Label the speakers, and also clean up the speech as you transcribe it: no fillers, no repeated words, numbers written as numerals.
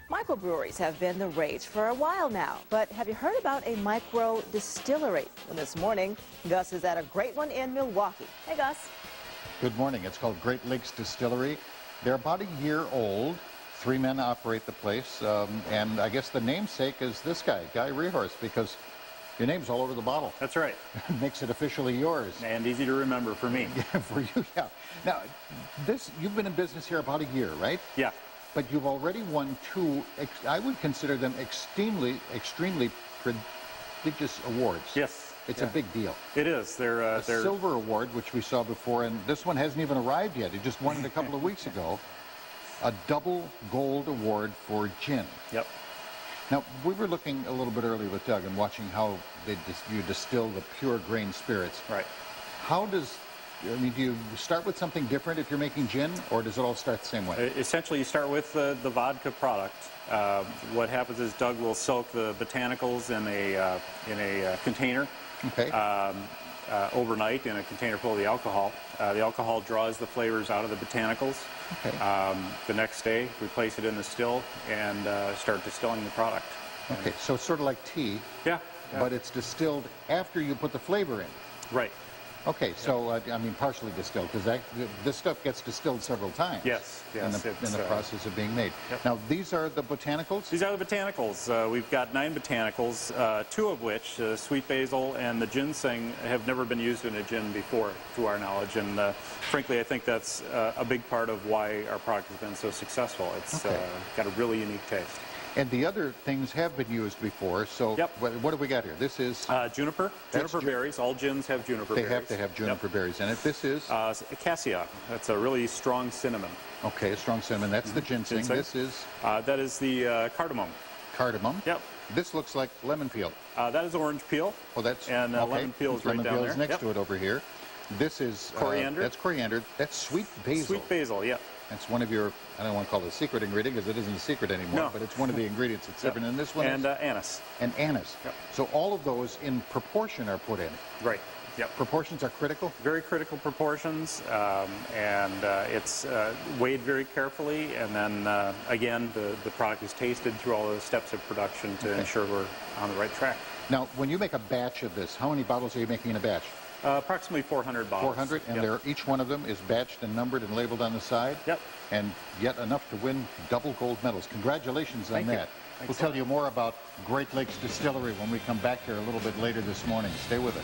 Speaker 1: Microbreweries have been the rage for a while now, but have you heard about a micro distillery? Well, this morning, Gus is at a great one in Milwaukee. Hey, Gus.
Speaker 2: Good morning. It's called Great Lakes Distillery. They're about a year old. 3 men operate the place, and I guess the namesake is this guy, Guy Rehorse, because your name's all over the bottle.
Speaker 3: That's right.
Speaker 2: Makes it officially yours.
Speaker 3: And easy to remember for me.
Speaker 2: Yeah, for you, yeah. Now, you've been in business here about a year, right?
Speaker 3: Yeah.
Speaker 2: But you've already won 2, I would consider them extremely prestigious awards.
Speaker 3: Yes.
Speaker 2: It's a big deal.
Speaker 3: It is. They're
Speaker 2: Silver Award, which we saw before, and this one hasn't even arrived yet. He just won it a couple of weeks ago. A double gold award for gin.
Speaker 3: Yep.
Speaker 2: Now, we were looking a little bit earlier with Doug and watching how you distill the pure grain spirits.
Speaker 3: Right.
Speaker 2: How does, do you start with something different if you're making gin, or does it all start the same way?
Speaker 3: Essentially, you start with the vodka product. What happens is Doug will soak the botanicals in a container.
Speaker 2: Okay.
Speaker 3: Overnight in a container full of the alcohol. The alcohol draws the flavors out of the botanicals.
Speaker 2: Okay.
Speaker 3: The next day, we place it in the still and start distilling the product.
Speaker 2: Okay, so it's sort of like tea.
Speaker 3: Yeah.
Speaker 2: But it's distilled after you put the flavor in.
Speaker 3: Right.
Speaker 2: Okay, so I mean partially distilled, because this stuff gets distilled several times.
Speaker 3: Yes, yes.
Speaker 2: In the process of being made.
Speaker 3: Yep.
Speaker 2: Now, these are the botanicals?
Speaker 3: These are the botanicals. We've got 9 botanicals, 2 of which, sweet basil and the ginseng, have never been used in a gin before, to our knowledge. And frankly, I think that's a big part of why our product has been so successful. It's got a really unique taste.
Speaker 2: And the other things have been used before, so what do we got here? This is...
Speaker 3: juniper berries. All gins have juniper berries.
Speaker 2: They have to have juniper berries in it. This is...
Speaker 3: cassia. That's a really strong cinnamon.
Speaker 2: Okay, a strong cinnamon. That's the ginseng. This is...
Speaker 3: that is the cardamom.
Speaker 2: Cardamom?
Speaker 3: Yep.
Speaker 2: This looks like lemon peel.
Speaker 3: That is orange peel.
Speaker 2: Oh, that's...
Speaker 3: And lemon peel is right down there.
Speaker 2: Lemon peel is next to it over here. This is...
Speaker 3: coriander.
Speaker 2: That's coriander. That's sweet basil.
Speaker 3: Sweet basil, yeah.
Speaker 2: That's one of your, I don't want to call it a secret ingredient because it isn't a secret anymore, but it's one of the ingredients that's different. And this one
Speaker 3: is...
Speaker 2: And
Speaker 3: anise.
Speaker 2: And anise.
Speaker 3: Yep.
Speaker 2: So all of those in proportion are put in.
Speaker 3: Right. Yep.
Speaker 2: Proportions are critical?
Speaker 3: Very critical proportions, and it's weighed very carefully, and then again, the product is tasted through all the steps of production to ensure we're on the right track.
Speaker 2: Now, when you make a batch of this, how many bottles are you making in a batch?
Speaker 3: Approximately 400 bottles.
Speaker 2: 400, and each one of them is batched and numbered and labeled on the side?
Speaker 3: Yep.
Speaker 2: And yet enough to win double gold medals. Congratulations on that. We'll tell you more about Great Lakes Distillery when we come back here a little bit later this morning. Stay with us.